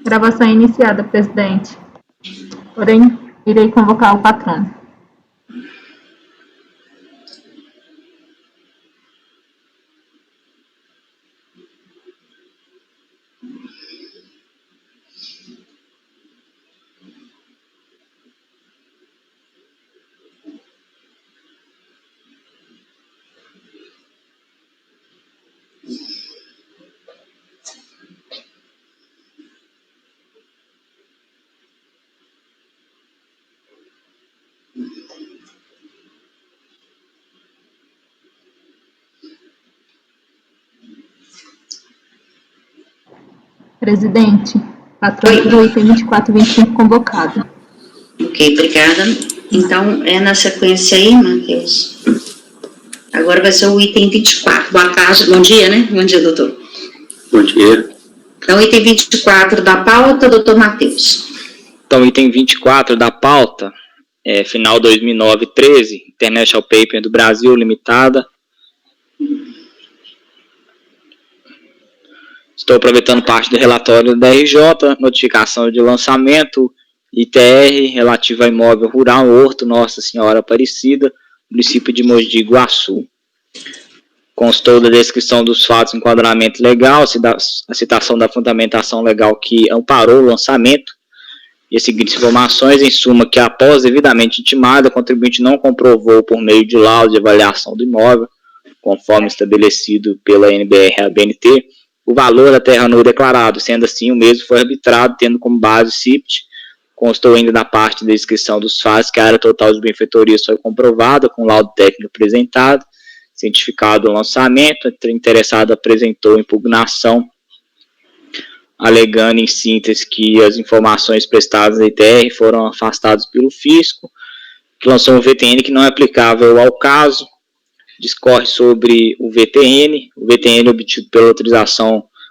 Gravação iniciada, presidente. Porém, irei convocar o patrono. Presidente, patrono do item 2425 convocado. Ok, obrigada. Então, é na sequência aí, Matheus. Agora vai ser o item 24. Boa tarde, bom dia, né? Bom dia, doutor. Bom dia. Então, item 24 da pauta, doutor Matheus. Então, item 24 da pauta, final 2009-13, International Paper do Brasil Limitada. Estou aproveitando parte do relatório da RJ, notificação de lançamento, ITR, relativo a imóvel rural, Horto Nossa Senhora Aparecida, município de Mogi Guaçu. Constou da descrição dos fatos, enquadramento legal, a citação da fundamentação legal que amparou o lançamento, e as seguintes informações, em suma, que após devidamente intimada, o contribuinte não comprovou por meio de laudo de avaliação do imóvel, conforme estabelecido pela NBR-ABNT, o valor da terra não declarado, sendo assim, o mesmo foi arbitrado, tendo como base o CIPT. Constou ainda da parte da descrição dos fatos que a área total de benfeitorias foi comprovada, com laudo técnico apresentado, cientificado o lançamento, o interessado apresentou impugnação, alegando em síntese que as informações prestadas na ITR foram afastadas pelo fisco, que lançou um VTN que não é aplicável ao caso, discorre sobre o VTN obtido pela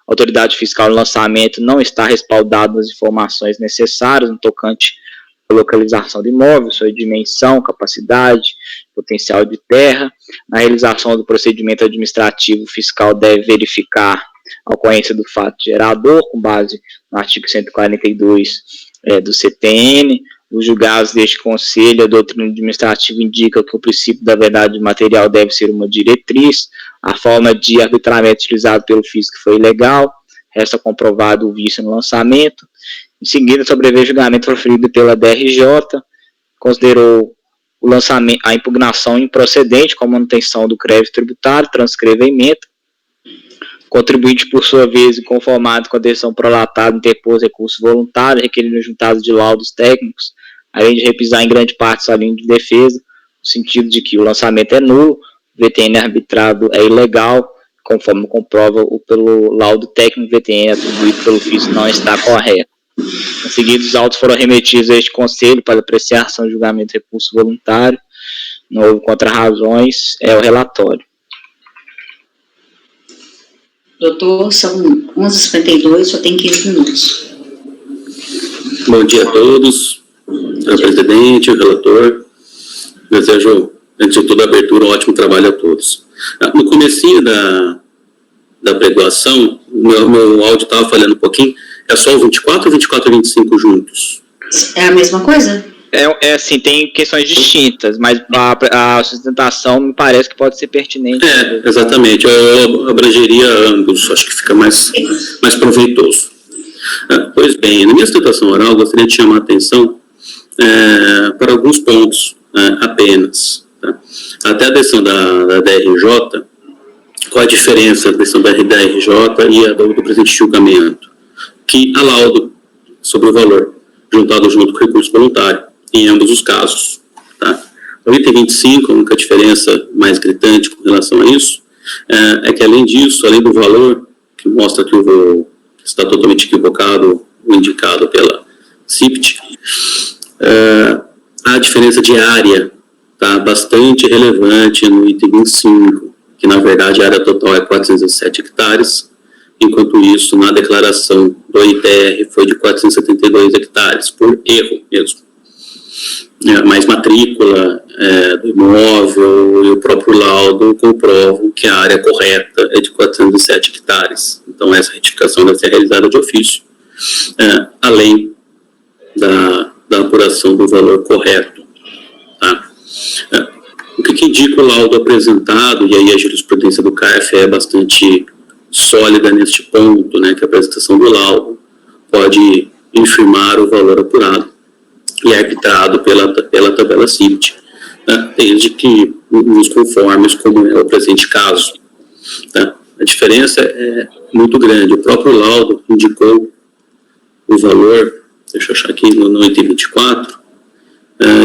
autoridade fiscal no lançamento não está respaldado nas informações necessárias no tocante à localização do imóvel, sua dimensão, capacidade, potencial de terra. Na realização do procedimento administrativo, o fiscal deve verificar a ocorrência do fato gerador, com base no artigo 142 do CTN. Os julgados deste conselho, a doutrina administrativa indica que o princípio da verdade material deve ser uma diretriz, a forma de arbitramento utilizada pelo fisco foi ilegal, resta comprovado o vício no lançamento. Em seguida, sobreveio o julgamento proferido pela DRJ, considerou o lançamento, a impugnação improcedente com a manutenção do crédito tributário, transcreve a emenda. O contribuinte, por sua vez, inconformado com a decisão prolatada, interpôs recurso voluntário, requerindo juntados de laudos técnicos, além de repisar em grande parte sua linha de defesa, no sentido de que o lançamento é nulo, o VTN arbitrado é ilegal, conforme comprova pelo laudo técnico, o VTN atribuído pelo fisco não está correto. Em seguida, os autos foram remetidos a este conselho para apreciação e julgamento de recurso voluntário, não houve contrarrazões, é o relatório. Doutor, são 11h52, só tem 15 minutos. Bom dia a todos, ao presidente, ao relator. Desejo, antes de tudo, a abertura, um ótimo trabalho a todos. No comecinho da pregoação, meu áudio estava falhando um pouquinho, é só o 24 ou 24 e 25 juntos? É a mesma coisa? É assim, tem questões distintas, mas a sustentação me parece que pode ser pertinente. Exatamente, eu abrangeria ambos, acho que fica mais proveitoso. Pois bem, na minha sustentação oral, eu gostaria de chamar a atenção para alguns pontos apenas. Tá? Até a decisão da DRJ, qual a diferença da decisão da DRJ e a do presente julgamento? Que há laudo sobre o valor, juntado junto com o recurso voluntário, em ambos os casos. Tá? O item 25, a única diferença mais gritante com relação a isso, é que além disso, além do valor, que mostra que está totalmente equivocado, o indicado pela CIPT, a diferença de área está bastante relevante no item 25, que na verdade a área total é 407 hectares, enquanto isso na declaração do ITR foi de 472 hectares, por erro mesmo. Mais matrícula do imóvel e o próprio laudo comprovam que a área correta é de 407 hectares. Então essa retificação deve ser realizada de ofício além da apuração do valor correto. Tá? O que indica o laudo apresentado, e aí a jurisprudência do CARF é bastante sólida neste ponto, né, que a apresentação do laudo pode infirmar o valor apurado e arbitrado pela tabela CIPT, desde que nos conformes como é o presente caso. Tá? A diferença é muito grande. O próprio laudo indicou o valor, deixa eu achar aqui no item 24,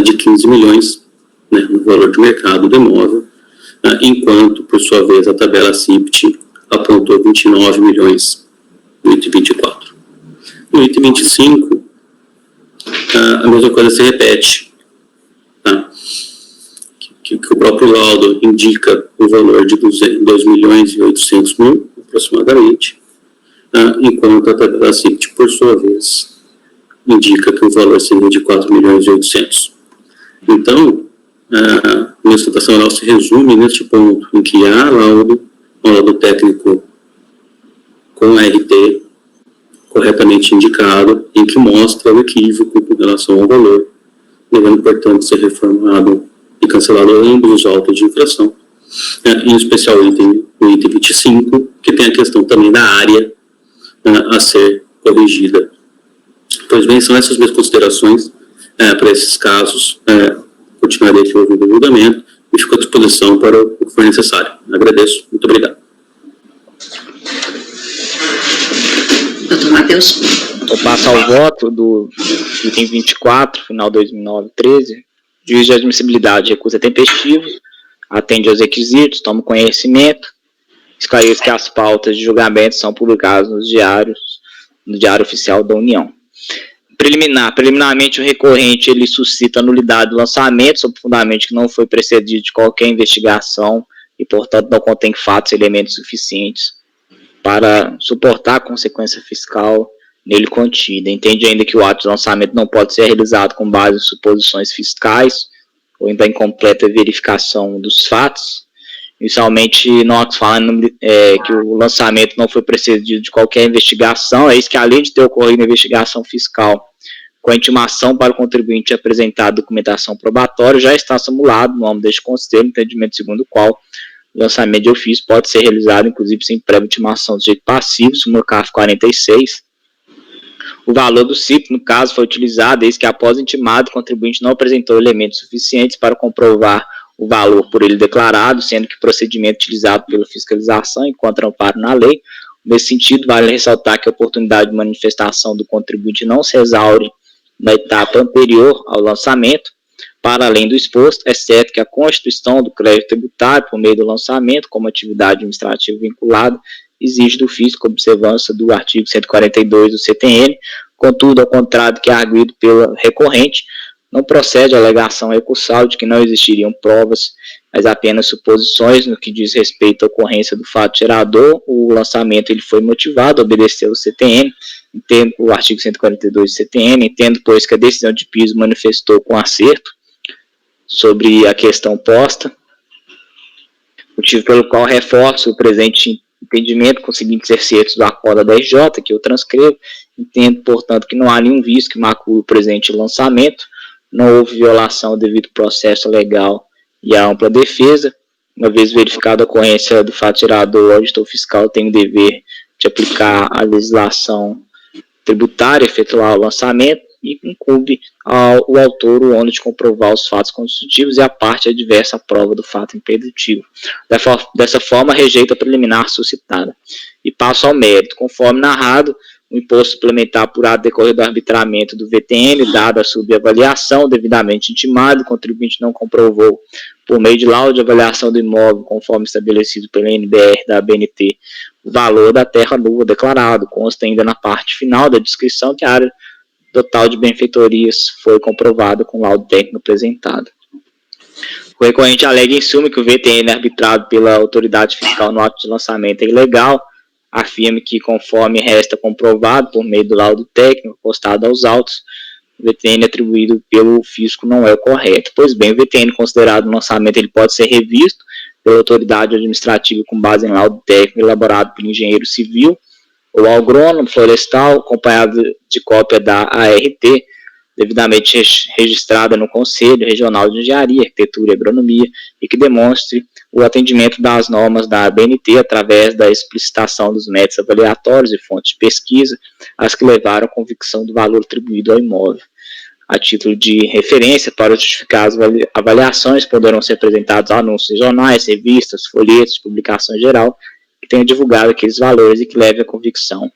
de 15 milhões, né, no valor de mercado do imóvel, enquanto, por sua vez, a tabela CIPT apontou 29 milhões no item 24. No item 25, a mesma coisa se repete. Tá? Que o próprio laudo indica o valor de 2 milhões e 800 mil, aproximadamente, enquanto a tabela CIPT, por sua vez, indica que o valor seria de 4 milhões e 800. Então, a minha sustentação oral se resume neste ponto, em que há laudo técnico com RT corretamente indicado, em que mostra o equívoco com relação ao valor, devendo, portanto, ser reformado e cancelado ambos os autos de infração, em especial o item 25, que tem a questão também da área a ser corrigida. Pois bem, são essas minhas considerações para esses casos. Continuarei aqui ouvindo o julgamento e fico à disposição para o que for necessário. Agradeço. Muito obrigado. Doutor Matheus. Eu passo ao voto do item 24, final 2009-13. Juiz de admissibilidade recusa tempestivo, atende aos requisitos, toma conhecimento, esclarece que as pautas de julgamento são publicadas no Diário Oficial da União. Preliminarmente, o recorrente ele suscita nulidade do lançamento, sob fundamento que não foi precedido de qualquer investigação e, portanto, não contém fatos e elementos suficientes para suportar a consequência fiscal nele contida. Entende ainda que o ato de lançamento não pode ser realizado com base em suposições fiscais ou em incompleta verificação dos fatos. Inicialmente, nós falamos que o lançamento não foi precedido de qualquer investigação, é isso que, além de ter ocorrido investigação fiscal com a intimação para o contribuinte apresentar a documentação probatória, já está simulado no âmbito deste conselho, entendimento segundo o qual o lançamento de ofício pode ser realizado, inclusive, sem prévia intimação do sujeito passivo, súmula CARF 46. O valor do CIP, no caso, foi utilizado desde que, após intimado, o contribuinte não apresentou elementos suficientes para comprovar o valor por ele declarado, sendo que o procedimento utilizado pela fiscalização encontra amparo na lei. Nesse sentido, vale ressaltar que a oportunidade de manifestação do contribuinte não se exaure na etapa anterior ao lançamento. Para além do exposto, é certo que a constituição do crédito tributário por meio do lançamento, como atividade administrativa vinculada, exige do fisco observância do artigo 142 do CTN. Contudo, ao contrário do que é arguido pela recorrente, não procede a alegação recursal de que não existiriam provas, mas apenas suposições no que diz respeito à ocorrência do fato gerador. O lançamento ele foi motivado, obedeceu o CTN, entendo o artigo 142 do CTN, entendo, pois, que a decisão de piso manifestou com acerto sobre a questão posta, motivo pelo qual reforço o presente entendimento com os seguintes excertos do acordo da RJ, que eu transcrevo. Entendo, portanto, que não há nenhum vício que macule o presente lançamento, não houve violação devido ao processo legal e à ampla defesa. Uma vez verificada a ocorrência do fato gerador, o auditor fiscal tem o dever de aplicar a legislação tributária, efetuar o lançamento, e incumbe ao autor o ônus de comprovar os fatos constitutivos e a parte adversa à prova do fato impeditivo. Dessa forma, rejeita a preliminar suscitada. E passo ao mérito. Conforme narrado, o imposto suplementar apurado decorrer do arbitramento do VTN, dada a subavaliação devidamente intimado, o contribuinte não comprovou, por meio de laudo de avaliação do imóvel, conforme estabelecido pela NBR da ABNT, o valor da terra nua declarado. Consta ainda na parte final da descrição que a área total de benfeitorias foi comprovada com o laudo técnico apresentado. O recorrente alega em suma que o VTN arbitrado pela autoridade fiscal no ato de lançamento é ilegal, afirma que, conforme resta comprovado por meio do laudo técnico postado aos autos, o VTN atribuído pelo fisco não é o correto. Pois bem, o VTN considerado no lançamento ele pode ser revisto pela autoridade administrativa com base em laudo técnico elaborado pelo engenheiro civil, ou agrônomo florestal, acompanhado de cópia da ART, devidamente registrada no Conselho Regional de Engenharia, Arquitetura e Agronomia, e que demonstre o atendimento das normas da ABNT através da explicitação dos métodos avaliatórios e fontes de pesquisa, as que levaram à convicção do valor atribuído ao imóvel. A título de referência, para justificar as avaliações, poderão ser apresentados anúncios em jornais, revistas, folhetos, publicação geral, que tenham divulgado aqueles valores e que leve à convicção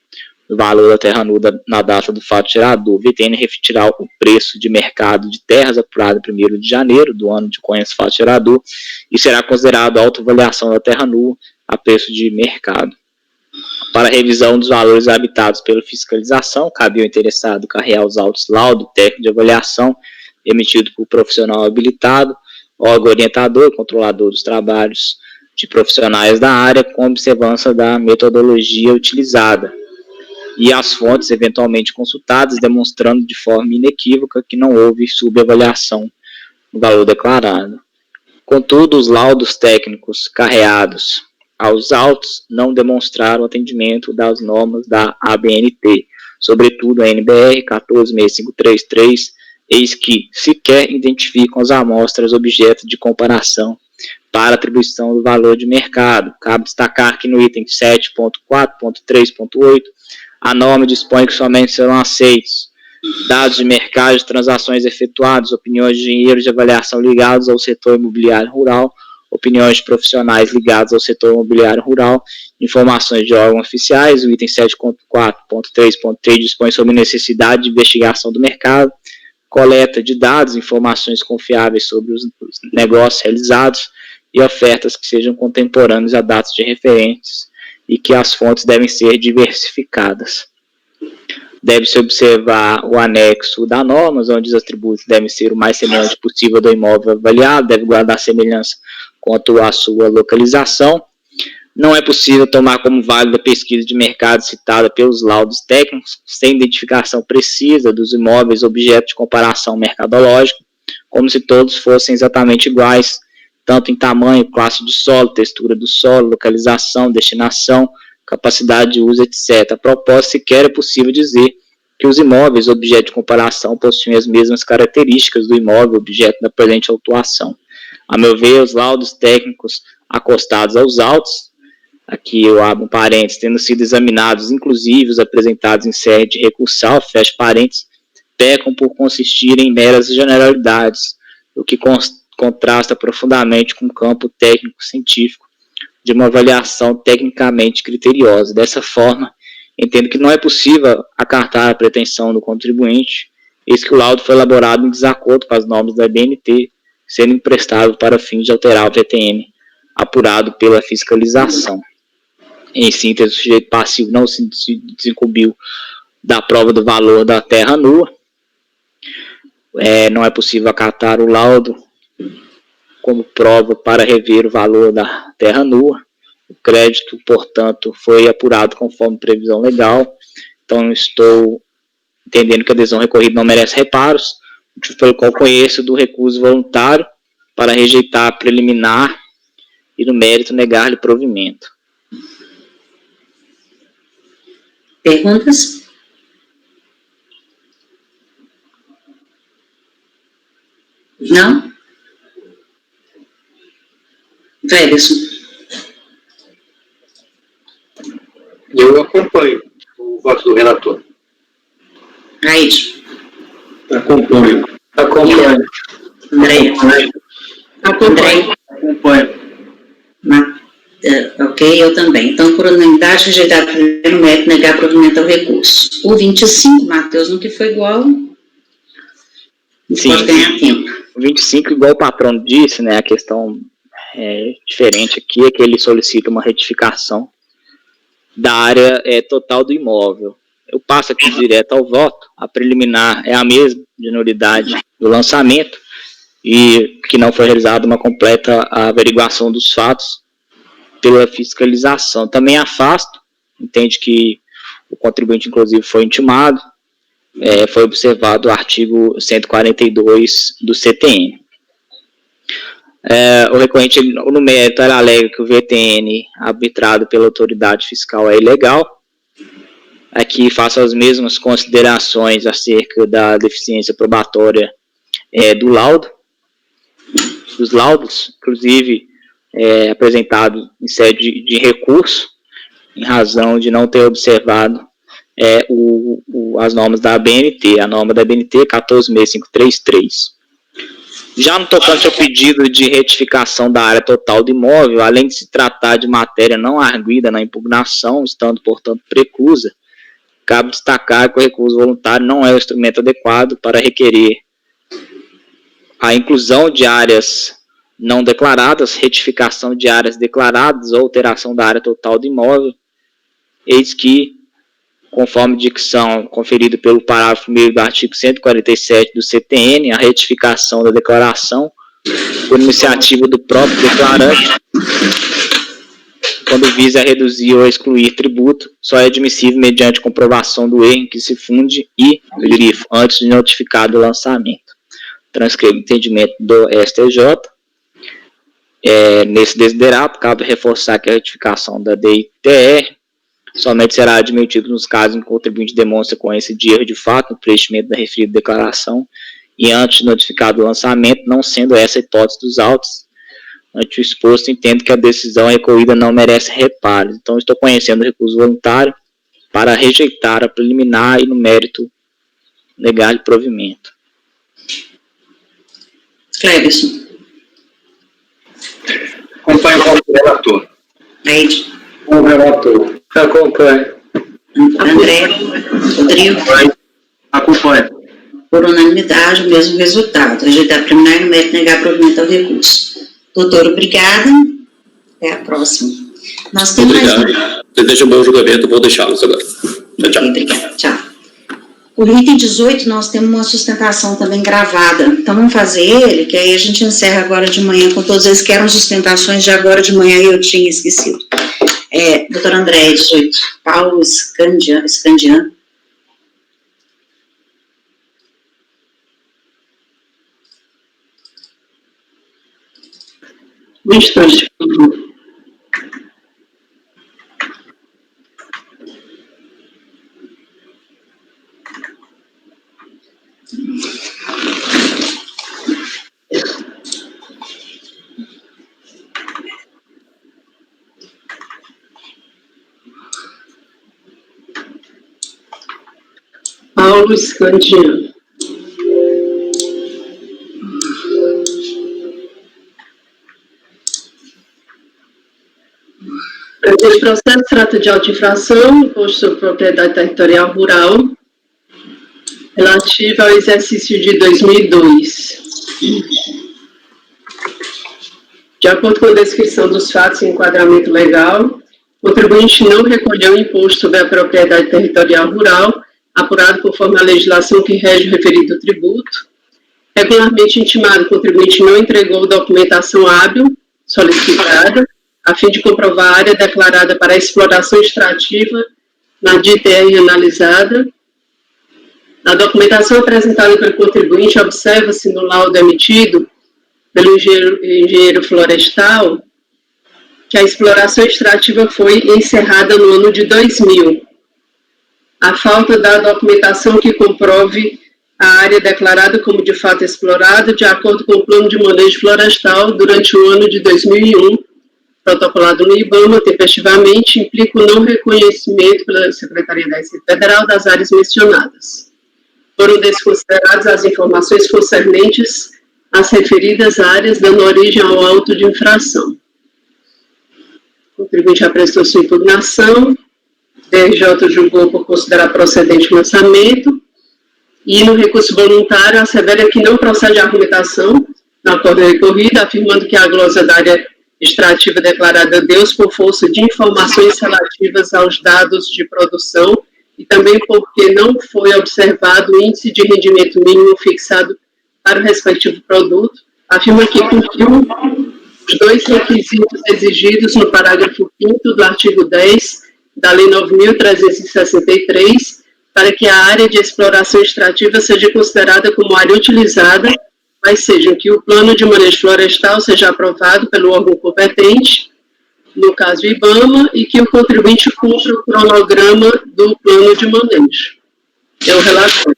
do valor da terra nuda na data do fato gerador. O VTN refletirá o preço de mercado de terras apurado em 1º de janeiro do ano de ocorrência do fato gerador e será considerado a autoavaliação da terra nua a preço de mercado. Para a revisão dos valores habitados pela fiscalização, cabe ao interessado carregar os autos laudo técnico de avaliação emitido por profissional habilitado, órgão orientador e controlador dos trabalhos de profissionais da área, com observância da metodologia utilizada, e as fontes eventualmente consultadas, demonstrando de forma inequívoca que não houve subavaliação no valor declarado. Contudo, os laudos técnicos carreados aos autos não demonstraram atendimento das normas da ABNT, sobretudo a NBR 146533, eis que sequer identificam as amostras objeto de comparação para atribuição do valor de mercado. Cabe destacar que no item 7.4.3.8, a norma dispõe que somente serão aceitos dados de mercado de transações efetuadas, opiniões de engenheiros de avaliação ligados ao setor imobiliário rural, opiniões de profissionais ligados ao setor imobiliário rural, informações de órgãos oficiais. O item 7.4.3.3 dispõe sobre necessidade de investigação do mercado, coleta de dados, informações confiáveis sobre os negócios realizados e ofertas que sejam contemporâneas a datas de referentes e que as fontes devem ser diversificadas. Deve-se observar o anexo da norma, onde os atributos devem ser o mais semelhante possível do imóvel avaliado, deve guardar semelhança quanto à sua localização. Não é possível tomar como válida a pesquisa de mercado citada pelos laudos técnicos, sem identificação precisa dos imóveis objeto de comparação mercadológica, como se todos fossem exatamente iguais, tanto em tamanho, classe de solo, textura do solo, localização, destinação, capacidade de uso, etc. A propósito, sequer é possível dizer que os imóveis objeto de comparação possuem as mesmas características do imóvel objeto da presente autuação. A meu ver, os laudos técnicos acostados aos autos, aqui eu abro um parênteses, tendo sido examinados, inclusive os apresentados em sede recursal, fecha parênteses, pecam por consistir em meras generalidades, o que contrasta profundamente com o campo técnico-científico de uma avaliação tecnicamente criteriosa. Dessa forma, entendo que não é possível acartar a pretensão do contribuinte, eis que o laudo foi elaborado em desacordo com as normas da BNT, sendo emprestado para fins de alterar o VTM apurado pela fiscalização. Em síntese, o sujeito passivo não se desincumbiu da prova do valor da terra nua. Não é possível acatar o laudo como prova para rever o valor da terra nua. O crédito, portanto, foi apurado conforme previsão legal. Então, estou entendendo que a adesão recorrida não merece reparos, motivo pelo qual conheço do recuso voluntário para rejeitar a preliminar e, no mérito, negar-lhe provimento. Perguntas? Não? Weberson. Eu acompanho o voto do relator. Raíde. Acompanho. André. Acompanho. Ok, eu também. Então, por unanimidade, rejeitar o primeiro mérito, negar provimento ao recurso. O 25, Matheus, no que foi igual, Sim, pode ganhar tempo. O 25, igual o patrão disse, né, a questão diferente aqui é que ele solicita uma retificação da área total do imóvel. Eu passo aqui direto ao voto. A preliminar é a mesma, de nulidade do lançamento, e que não foi realizada uma completa averiguação dos fatos pela fiscalização. Também afasto, entende que o contribuinte, inclusive, foi intimado, foi observado o artigo 142 do CTN. O recorrente, no mérito, alega que o VTN arbitrado pela autoridade fiscal é ilegal, aqui faço as mesmas considerações acerca da deficiência probatória do laudo, dos laudos, inclusive apresentado em sede de recurso, em razão de não ter observado as normas da ABNT, a norma da ABNT 146533. Já no tocante ao pedido de retificação da área total do imóvel, além de se tratar de matéria não arguida na impugnação, estando, portanto, preclusa, cabe destacar que o recurso voluntário não é o instrumento adequado para requerer a inclusão de áreas não declaradas, retificação de áreas declaradas ou alteração da área total do imóvel, eis que, conforme dicção conferida pelo parágrafo 1º do artigo 147 do CTN, a retificação da declaração, por iniciativa do próprio declarante, quando visa reduzir ou excluir tributo, só é admissível mediante comprovação do erro em que se funde e, grifo, antes de notificado o lançamento. Transcrevo o entendimento do STJ. Nesse desiderato, cabe reforçar que a retificação da DITR somente será admitido nos casos em que o contribuinte demonstre ocorrência de erro de fato no preenchimento da referida declaração e antes de notificado o lançamento, não sendo essa a hipótese dos autos. Ante o exposto, entendo que a decisão recorrida não merece reparos. Então, estou conhecendo o recurso voluntário para rejeitar a preliminar e no mérito legal de provimento. Cleberson. Acompanho o relator. Neide. O relator. Acompanho. André. Rodrigo. Acompanho. Por unanimidade, o mesmo resultado. Rejeitar a preliminar e no mérito negar provimento ao recurso. Doutor, obrigada. Até a próxima. Nós temos Obrigado. Desejo um bom julgamento, vou deixá-los agora. Tchau, tchau. Obrigada. Tchau. O item 18, nós temos uma sustentação também gravada. Então, vamos fazer ele, que aí a gente encerra agora de manhã com todos eles que eram sustentações de agora de manhã e eu tinha esquecido. Doutor André, 18. Paulo Scandian. Um instante, por favor. Paulo Scandian. Este processo trata de auto-infração, imposto sobre propriedade territorial rural, relativa ao exercício de 2002. De acordo com a descrição dos fatos e enquadramento legal, o contribuinte não recolheu o imposto sobre a propriedade territorial rural, apurado conforme a legislação que rege o referido tributo. Regularmente intimado, o contribuinte não entregou documentação hábil solicitada, a fim de comprovar a área declarada para a exploração extrativa na DITR analisada. Na documentação apresentada pelo contribuinte, observa-se no laudo emitido pelo engenheiro florestal que a exploração extrativa foi encerrada no ano de 2000. A falta da documentação que comprove a área declarada como de fato explorada, de acordo com o plano de manejo florestal, durante o ano de 2001, protocolado no IBAMA, tempestivamente, implica o não reconhecimento pela Secretaria da Receita Federal das áreas mencionadas. Foram desconsideradas as informações concernentes às referidas áreas, dando origem ao auto de infração. O contribuinte apresentou sua impugnação, o DRJ julgou por considerar procedente o lançamento, e no recurso voluntário assevera que não procede a argumentação na acordo recorrida, afirmando que a glosa da área extrativa declarada Deus por força de informações relativas aos dados de produção e também porque não foi observado o índice de rendimento mínimo fixado para o respectivo produto, afirma que cumpriu os dois requisitos exigidos no parágrafo 5º do artigo 10 da Lei 9.363, para que a área de exploração extrativa seja considerada como área utilizada, mas seja que o plano de manejo florestal seja aprovado pelo órgão competente no caso do IBAMA, e que o contribuinte cumpra o cronograma do plano de manejo. É o relatório.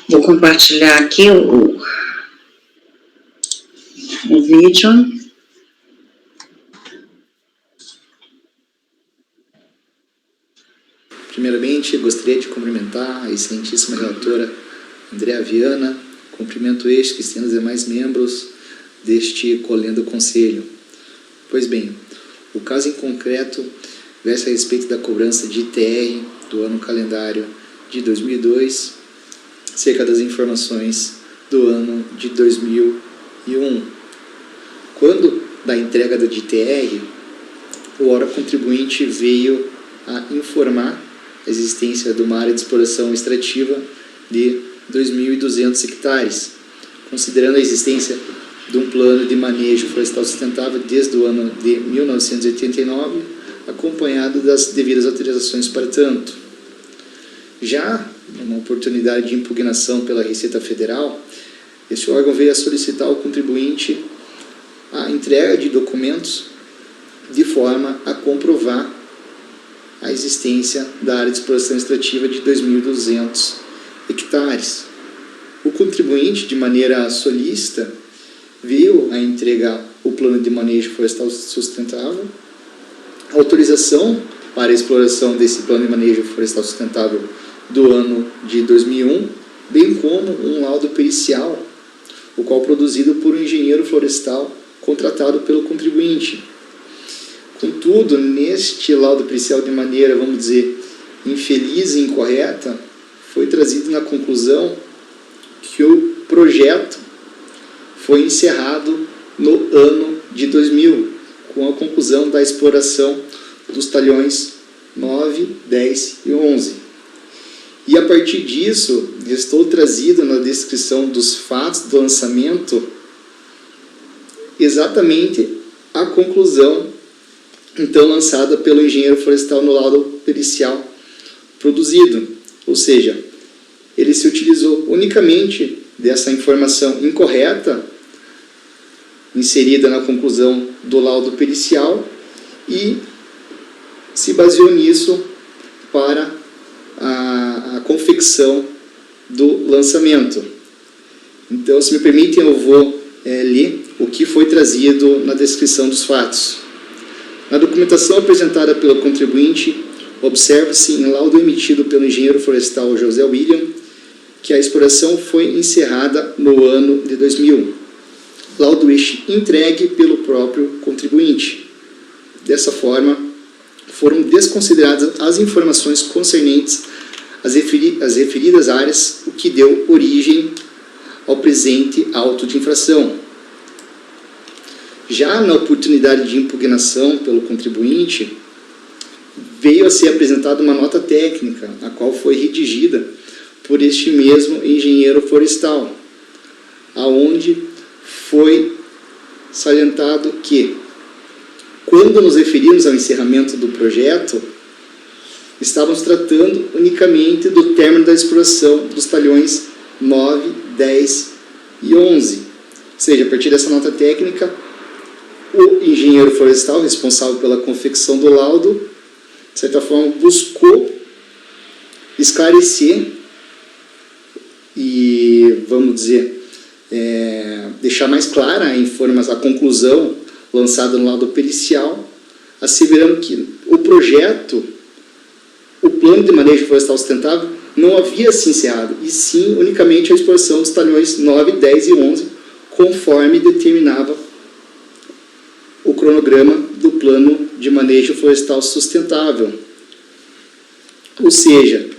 Vou compartilhar aqui o vídeo. Primeiramente, gostaria de cumprimentar a excelentíssima relatora Andréa Viana, cumprimento este que estendo os demais membros deste colendo conselho. Pois bem, o caso em concreto versa a respeito da cobrança de ITR do ano calendário de 2002, cerca das informações do ano de 2001. Quando da entrega do ITR, o órgão contribuinte veio a informar a existência de uma área de exploração extrativa de 2.200 hectares, considerando a existência de um plano de manejo florestal sustentável desde o ano de 1989, acompanhado das devidas autorizações para tanto. Já numa oportunidade de impugnação pela Receita Federal, este órgão veio a solicitar ao contribuinte a entrega de documentos de forma a comprovar a existência da área de exploração extrativa de 2.200 hectares. O contribuinte, de maneira solícita, veio a entregar o plano de manejo florestal sustentável, a autorização para a exploração desse plano de manejo florestal sustentável do ano de 2001, bem como um laudo pericial, o qual produzido por um engenheiro florestal contratado pelo contribuinte. Contudo, neste laudo pericial, de maneira, vamos dizer, infeliz e incorreta, foi trazido na conclusão que o projeto foi encerrado no ano de 2000, com a conclusão da exploração dos talhões 9, 10 e 11. E a partir disso, restou trazido na descrição dos fatos do lançamento exatamente a conclusão então lançada pelo engenheiro florestal no laudo pericial produzido, ou seja, ele se utilizou unicamente dessa informação incorreta inserida na conclusão do laudo pericial e se baseou nisso para a confecção do lançamento. Então, se me permitem, eu vou ler o que foi trazido na descrição dos fatos. Na documentação apresentada pelo contribuinte, observa-se em laudo emitido pelo engenheiro florestal José William que a exploração foi encerrada no ano de 2000. Laudo este entregue pelo próprio contribuinte. Dessa forma, foram desconsideradas as informações concernentes às referidas áreas, o que deu origem ao presente auto de infração. Já na oportunidade de impugnação pelo contribuinte, veio a ser apresentada uma nota técnica, a qual foi redigida por este mesmo engenheiro florestal, aonde foi salientado que, quando nos referimos ao encerramento do projeto, estávamos tratando unicamente do término da exploração dos talhões 9, 10 e 11. Ou seja, a partir dessa nota técnica, o engenheiro florestal, responsável pela confecção do laudo, de certa forma, buscou esclarecer e, vamos dizer, deixar mais clara a conclusão lançada no laudo pericial, asseverando que o projeto, o plano de manejo florestal sustentável, não havia se encerrado, e sim unicamente a exploração dos talhões 9, 10 e 11, conforme determinava o cronograma do plano de manejo florestal sustentável. Ou seja,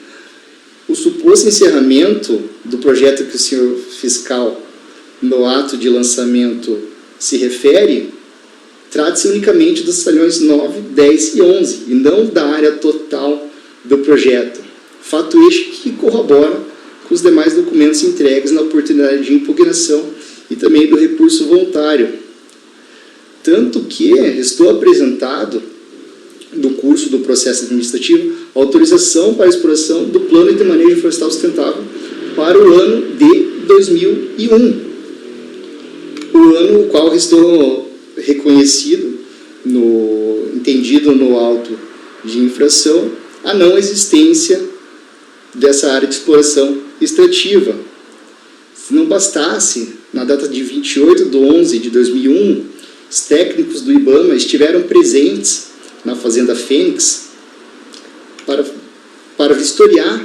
o suposto encerramento do projeto que o senhor fiscal, no ato de lançamento, se refere, trata-se unicamente dos talhões 9, 10 e 11, e não da área total do projeto. Fato este que corrobora com os demais documentos entregues na oportunidade de impugnação e também do recurso voluntário. Tanto que restou apresentado, no curso do processo administrativo, a autorização para a exploração do plano de manejo florestal sustentável para o ano de 2001. O ano no qual restou reconhecido entendido no auto de infração, a não existência dessa área de exploração extrativa. Se não bastasse, na data de 28/11/2001, os técnicos do IBAMA estiveram presentes na Fazenda Fênix para vistoriar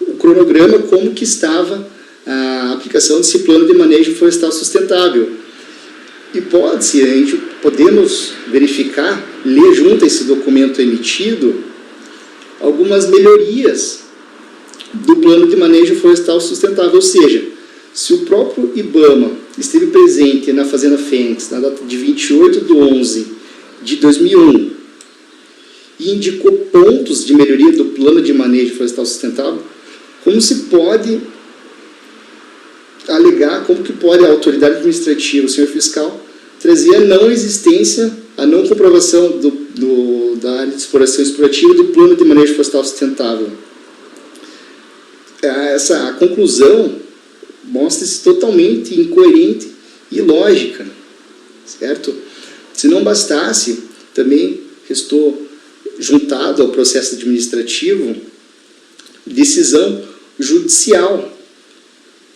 o cronograma, como que estava a aplicação desse plano de manejo florestal sustentável. E podemos verificar, ler junto a esse documento emitido, algumas melhorias do plano de manejo florestal sustentável, ou seja, se o próprio IBAMA esteve presente na Fazenda Fênix na data de 28/11/2001 e indicou pontos de melhoria do plano de manejo florestal sustentável, como se pode alegar, como que pode a autoridade administrativa, o senhor fiscal, trazer a não existência, a não comprovação da área de exploração explorativa do plano de manejo florestal sustentável? A conclusão mostra-se totalmente incoerente e ilógica, certo? Se não bastasse, também restou juntado ao processo administrativo decisão judicial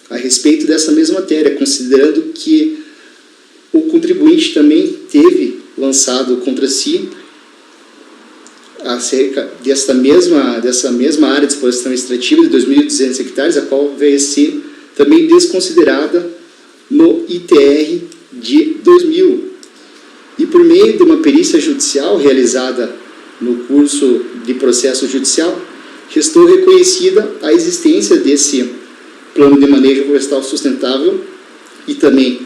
a respeito dessa mesma matéria, considerando que o contribuinte também teve lançado contra si acerca dessa mesma área de exploração extrativa de 2.200 hectares, a qual vai ser também desconsiderada no ITR de 2000. E por meio de uma perícia judicial realizada no curso de processo judicial, restou reconhecida a existência desse plano de manejo florestal sustentável e também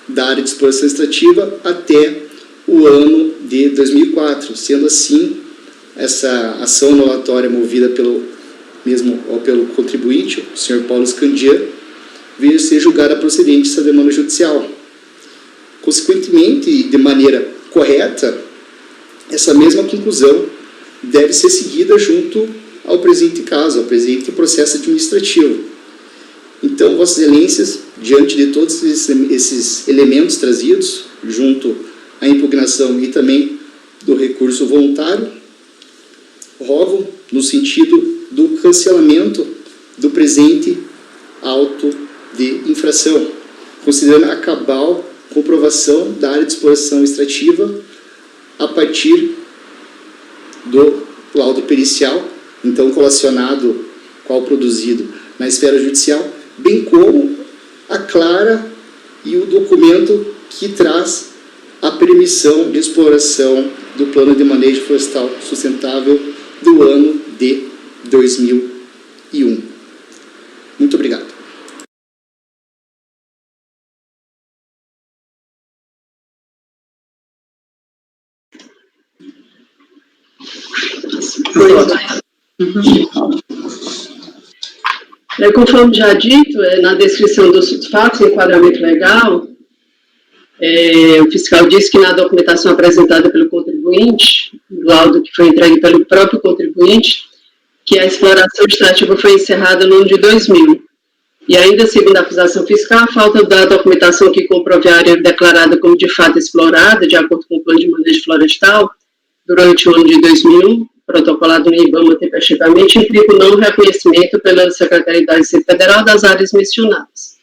da área de exploração extrativa até o ano de 2004. Sendo assim, essa ação anulatória movida pelo contribuinte, o senhor Paulo Scandian, veio a ser julgada procedente essa demanda judicial. Consequentemente, e de maneira correta, essa mesma conclusão deve ser seguida junto ao presente caso, ao presente processo administrativo. Então, Vossas Excelências, diante de todos esses elementos trazidos, junto à impugnação e também do recurso voluntário, rogo no sentido do cancelamento do presente auto de infração, considerando a cabal comprovação da área de exploração extrativa a partir do laudo pericial, então colacionado qual produzido na esfera judicial, bem como a clara e o documento que traz a permissão de exploração do plano de manejo florestal sustentável do ano de 2001. Muito obrigado. Conforme já dito, na descrição dos fatos e enquadramento legal, o fiscal disse que na documentação apresentada pelo contribuinte, o laudo que foi entregue pelo próprio contribuinte, que a exploração extrativa foi encerrada no ano de 2000. E ainda, segundo a acusação fiscal, a falta da documentação que comprove a área declarada como de fato explorada, de acordo com o plano de manejo florestal, durante o ano de 2001, protocolado no IBAMA tempestivamente, implica o não reconhecimento pela Secretaria da Receita Federal das áreas mencionadas.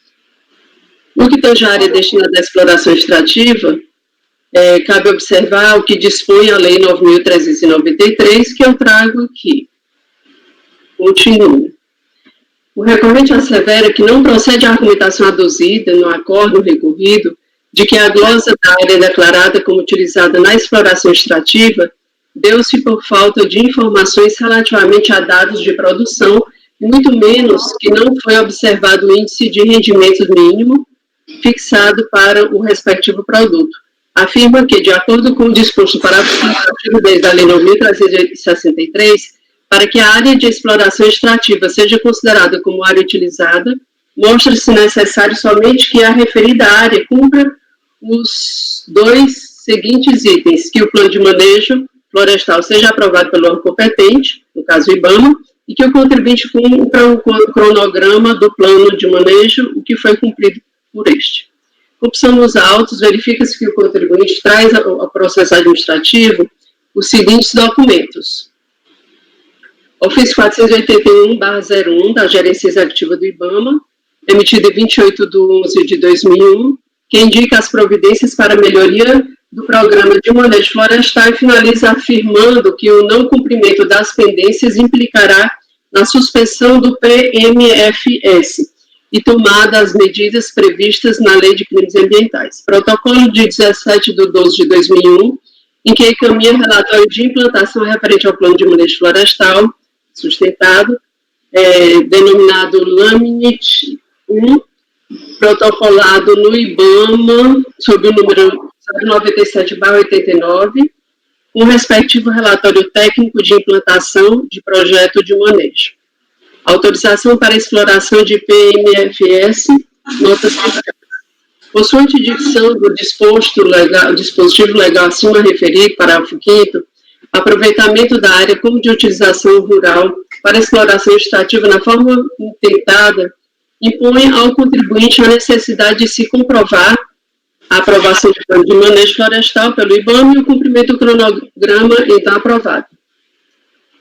No que tange à área destinada à exploração extrativa, cabe observar o que dispõe a Lei 9.393, que eu trago aqui. Continua. O recorrente assevera que não procede a argumentação aduzida no acórdão recorrido de que a glosa da área declarada como utilizada na exploração extrativa deu-se por falta de informações relativamente a dados de produção, e muito menos que não foi observado o índice de rendimento mínimo fixado para o respectivo produto. Afirma que, de acordo com o disposto no parágrafo 10 da Lei 9.363, para que a área de exploração extrativa seja considerada como área utilizada, mostra-se necessário somente que a referida área cumpra os dois seguintes itens: que o plano de manejo florestal seja aprovado pelo órgão competente, no caso o IBAMA, e que o contribuinte cumpra o cronograma do plano de manejo, o que foi cumprido por este. Opção nos autos, verifica-se que o contribuinte traz ao processo administrativo os seguintes documentos. Ofício 481/01 da Gerência Executiva do IBAMA, emitido em 28/11/2001, que indica as providências para a melhoria do programa de manejo florestal e finaliza afirmando que o não cumprimento das pendências implicará na suspensão do PMFS e tomada as medidas previstas na Lei de Crimes Ambientais. Protocolo de 17/12/2001, em que encaminha relatório de implantação referente ao Plano de Manejo Florestal sustentado, denominado LAMINIT 1, protocolado no IBAMA, sob o número 97/89, com respectivo relatório técnico de implantação de projeto de manejo. Autorização para exploração de PMFS, notas fiscais. Possuante dicção do dispositivo legal acima referido, parágrafo 5º, aproveitamento da área como de utilização rural para exploração extrativa na forma intentada, impõe ao contribuinte a necessidade de se comprovar a aprovação do plano de manejo florestal pelo IBAMA e o cumprimento do cronograma então aprovado.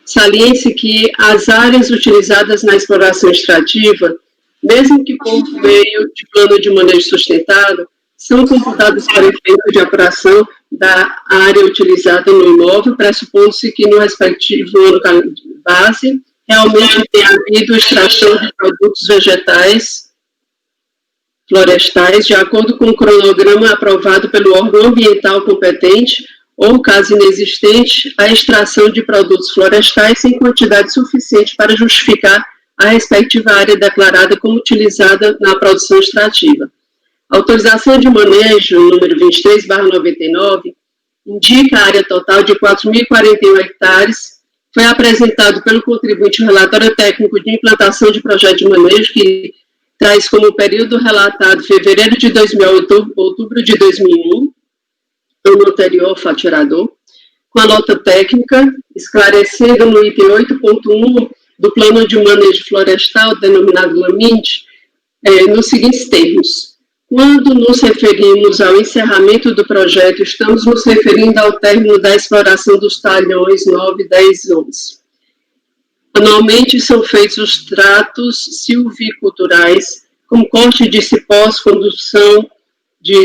Saliente-se que as áreas utilizadas na exploração extrativa, mesmo que por meio de plano de manejo sustentado, são computadas para efeito de apuração da área utilizada no imóvel, pressupondo-se que no respectivo ano base realmente tenha havido extração de produtos vegetais florestais, de acordo com o cronograma aprovado pelo órgão ambiental competente, ou, caso inexistente, a extração de produtos florestais em quantidade suficiente para justificar a respectiva área declarada como utilizada na produção extrativa. A autorização de manejo, número 23/99, indica a área total de 4.041 hectares. Foi apresentado pelo contribuinte o relatório técnico de implantação de projeto de manejo, que traz como período relatado fevereiro de 2000 a outubro de 2001, ano anterior ao faturador, com a nota técnica, esclarecendo no item 8.1 do Plano de Manejo Florestal, denominado LAMINT, nos seguintes termos. Quando nos referimos ao encerramento do projeto, estamos nos referindo ao término da exploração dos talhões 9, 10 e 11. Anualmente são feitos os tratos silviculturais, como corte de cipós, condução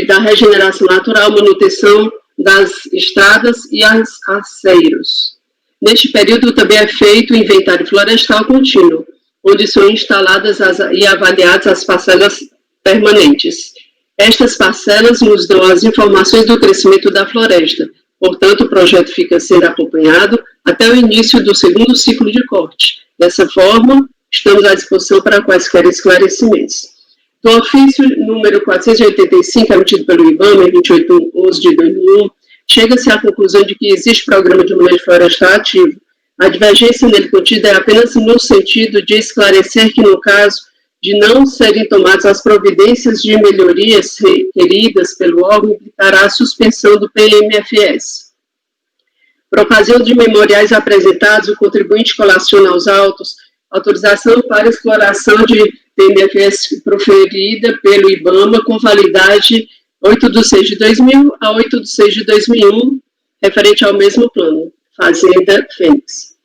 da regeneração natural, manutenção das estradas e aceiros. Neste período também é feito o inventário florestal contínuo, onde são instaladas e avaliadas as parcelas permanentes. Estas parcelas nos dão as informações do crescimento da floresta, portanto o projeto fica sendo acompanhado até o início do segundo ciclo de corte. Dessa forma, estamos à disposição para quaisquer esclarecimentos. Do ofício número 485, emitido pelo IBAMA, em 28/11/2001, chega-se à conclusão de que existe programa de manejo florestal ativo. A divergência nele contida é apenas no sentido de esclarecer que, no caso de não serem tomadas as providências de melhorias requeridas pelo órgão, implicará a suspensão do PMFS. Por ocasião de memoriais apresentados, o contribuinte colaciona aos autos autorização para exploração de PMFS proferida pelo IBAMA com validade 8/6/2000 a 8/6/2001, referente ao mesmo plano, Fazenda Fênix.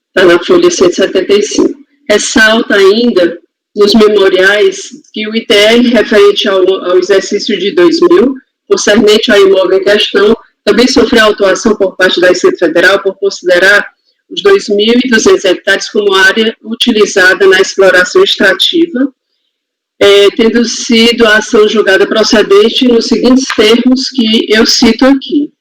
Está na folha 175. Ressalta ainda, nos memoriais, que o ITR referente ao exercício de 2000, concernente ao imóvel em questão, também sofreu autuação por parte da Receita Federal por considerar os 2.200 hectares como área utilizada na exploração extrativa, tendo sido a ação julgada procedente nos seguintes termos que eu cito aqui.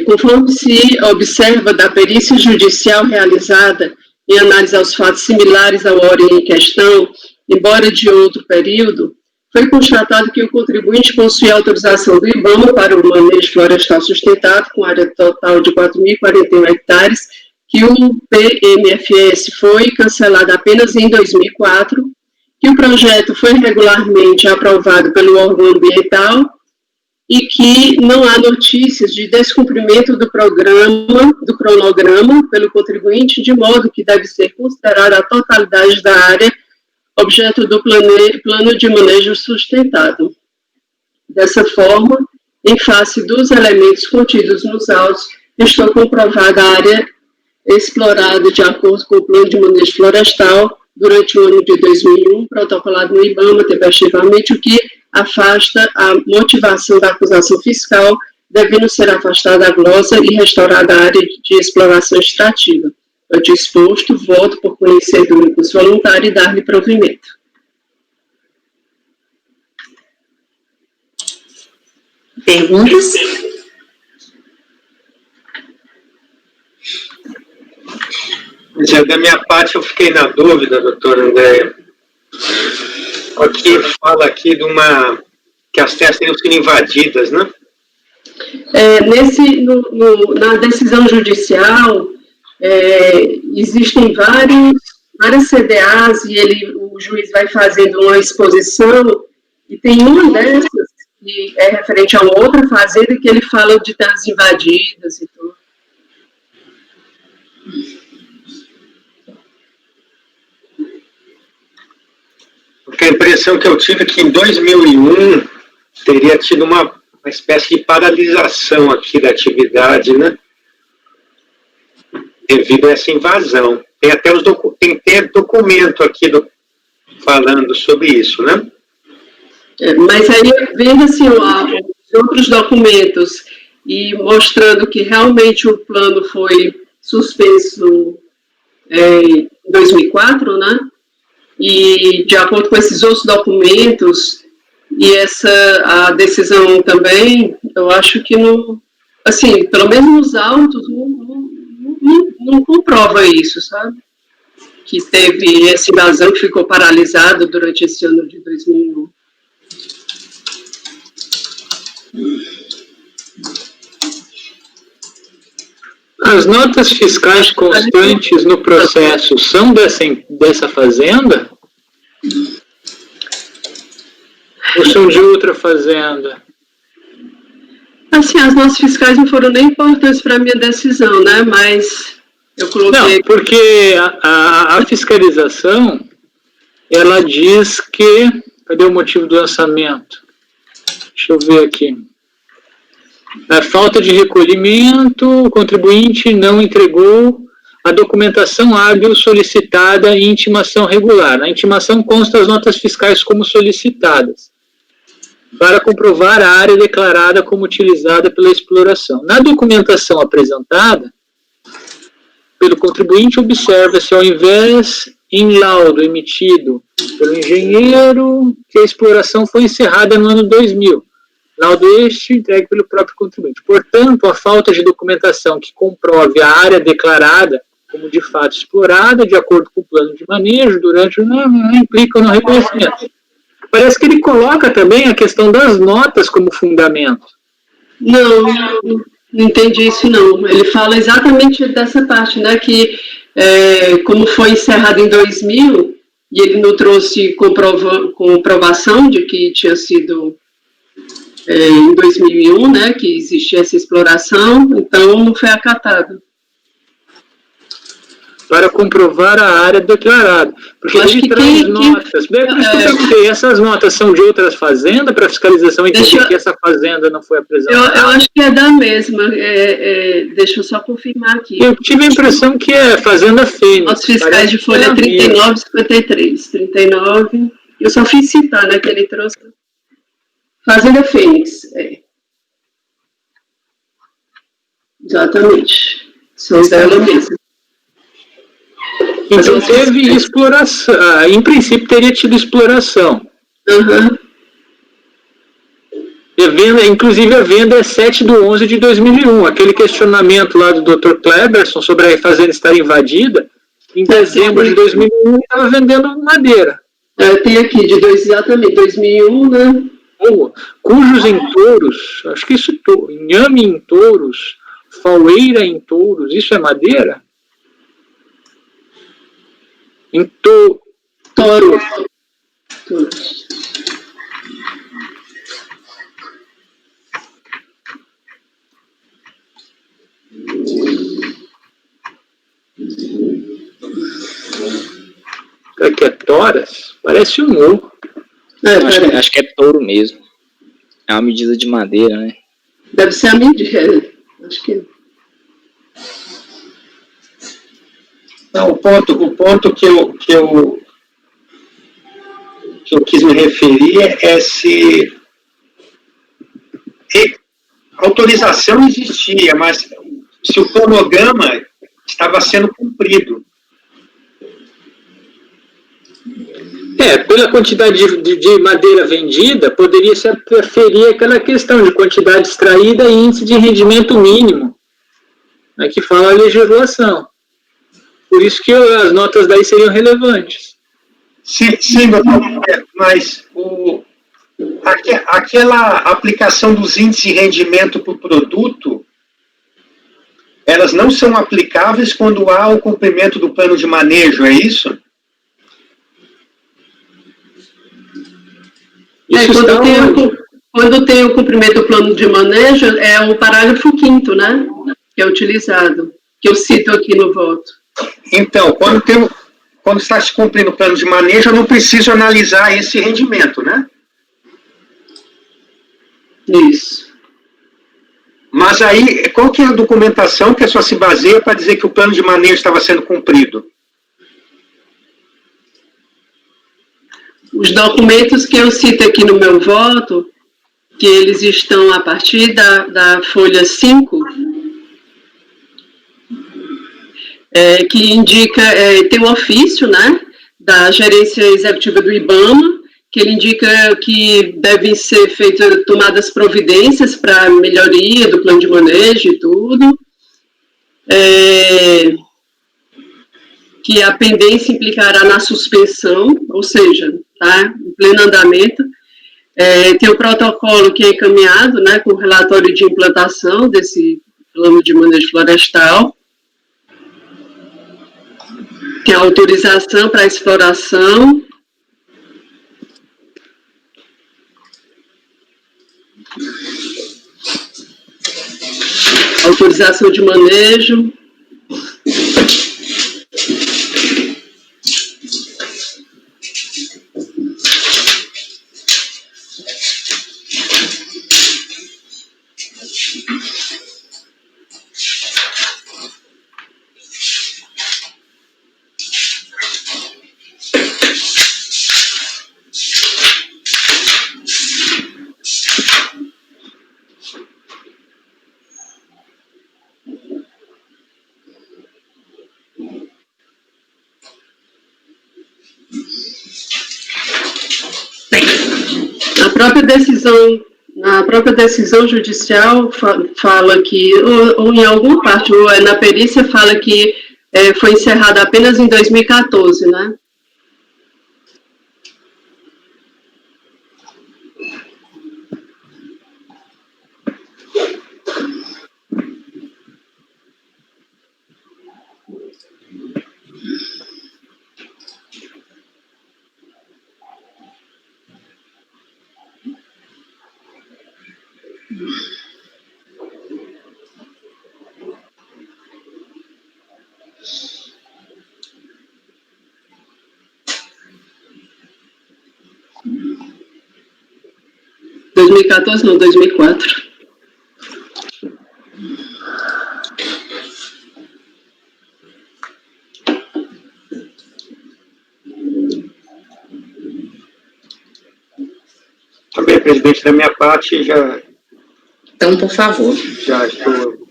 Conforme se observa da perícia judicial realizada em análise aos fatos similares ao hora em questão, embora de outro período, foi constatado que o contribuinte possui autorização do IBAMA para o manejo florestal sustentado, com área total de 4.041 hectares, que o PMFS foi cancelado apenas em 2004, que o projeto foi regularmente aprovado pelo órgão ambiental e que não há notícias de descumprimento do cronograma pelo contribuinte, de modo que deve ser considerada a totalidade da área objeto do plano de manejo sustentado. Dessa forma, em face dos elementos contidos nos autos, estou comprovada a área explorada de acordo com o plano de manejo florestal durante o ano de 2001, protocolado no IBAMA tempestivamente, o que afasta a motivação da acusação fiscal, devendo ser afastada a glosa e restaurada a área de exploração extrativa. Eu disposto, voto por conhecer do recurso voluntário e dar-lhe provimento. Perguntas? Da minha parte, eu fiquei na dúvida, doutora Andréia. Aqui fala aqui que as terras teriam sido invadidas, né? Na decisão judicial, existem várias CDAs e o juiz vai fazendo uma exposição e tem uma dessas que é referente a uma outra fazenda que ele fala de terras invadidas e tudo. Porque a impressão que eu tive é que em 2001 teria tido uma espécie de paralisação aqui da atividade, né? Devido a essa invasão. Tem até documento aqui falando sobre isso, né? Mas aí, vendo assim, os outros documentos e mostrando que realmente o plano foi suspenso em 2004, né? E, de acordo com esses outros documentos, e a decisão também, eu acho que não, assim, pelo menos nos autos, não comprova isso, sabe? Que teve essa invasão que ficou paralisada durante esse ano de 2001. As notas fiscais constantes no processo são dessa fazenda? Ou são de outra fazenda? Assim, as notas fiscais não foram nem importantes para a minha decisão, né? Mas eu coloquei... Não, porque a fiscalização, ela diz que... Cadê o motivo do lançamento? Deixa eu ver aqui. A falta de recolhimento, o contribuinte não entregou a documentação hábil solicitada em intimação regular. Na intimação consta as notas fiscais como solicitadas, para comprovar a área declarada como utilizada pela exploração. Na documentação apresentada pelo contribuinte, observa-se, ao invés em laudo emitido pelo engenheiro, que a exploração foi encerrada no ano 2000. Laudo este entregue pelo próprio contribuinte. Portanto, a falta de documentação que comprove a área declarada como de fato explorada, de acordo com o plano de manejo, durante não implica no reconhecimento. Parece que ele coloca também a questão das notas como fundamento. Não entendi isso, não. Ele fala exatamente dessa parte, né, que como foi encerrado em 2000, e ele não trouxe comprovação de que tinha sido em 2001, né, que existia essa exploração, então não foi acatado. Para comprovar a área declarada. Porque ele traz notas. Por isso que eu perguntei, essas notas são de outras fazendas para fiscalização entender que essa fazenda não foi apresentada? Eu acho que é da mesma. Deixa eu só confirmar aqui. Eu tive a impressão que é Fazenda Fênix. Os fiscais de folha 39 e 53. 39. Eu só fiz citar, né, que ele trouxe. Fazenda Fênix. Exatamente. São dela mesmo. Então teve exploração, em princípio teria tido exploração. Uhum. Inclusive a venda é 7/11/2001, aquele questionamento lá do Dr. Kleberson sobre a fazenda estar invadida, em dezembro de 2001 estava vendendo madeira. Tem aqui, exatamente, 2001, né? Cujos em touros, acho que isso, inhame em touros, faueira em touros, isso é madeira? Em touros. Será que é toras? Parece um morro. Acho que é touro mesmo. É uma medida de madeira, né? Deve ser a medida. Acho que... Não, o ponto que eu quis me referir é se a autorização existia, mas se o cronograma estava sendo cumprido. Pela quantidade de madeira vendida, poderia se aferir aquela questão de quantidade extraída e índice de rendimento mínimo, né, que fala a legislação. Por isso que as notas daí seriam relevantes. Sim, doutor, mas aquela aplicação dos índices de rendimento para o produto, elas não são aplicáveis quando há o cumprimento do plano de manejo, é isso? Quando tem o cumprimento do plano de manejo, é o parágrafo 5º, né? Que é utilizado, que eu cito aqui no voto. Então, quando está se cumprindo o plano de manejo, eu não preciso analisar esse rendimento, né? Isso. Mas aí, qual que é a documentação que a só se baseia para dizer que o plano de manejo estava sendo cumprido? Os documentos que eu cito aqui no meu voto, que eles estão a partir da folha 5, que indica, tem um ofício, né, da gerência executiva do IBAMA, que ele indica que devem ser tomadas providências para melhoria do plano de manejo e tudo, que a pendência implicará na suspensão, ou seja, tá, em pleno andamento. Tem o protocolo que é encaminhado, né, com o relatório de implantação desse plano de manejo florestal. Tem a autorização para exploração. Autorização de manejo. A própria decisão judicial fala que, ou em alguma parte, ou na perícia fala que foi encerrada apenas em 2014, né? Não, 2004. Também, presidente, da minha parte, já... Então, por favor. Já estou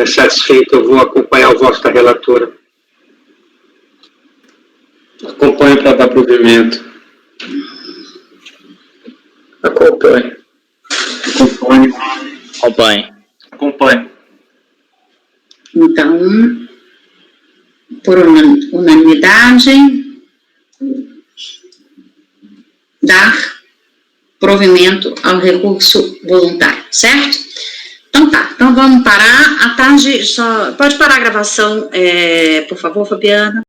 satisfeito. Eu vou acompanhar o voto da relatora. Acompanhe para dar provimento. Acompanhe. Acompanhe. Então, por unanimidade, dar provimento ao recurso voluntário, certo? Então tá, então vamos parar. À tarde, pode parar a gravação, por favor, Fabiana?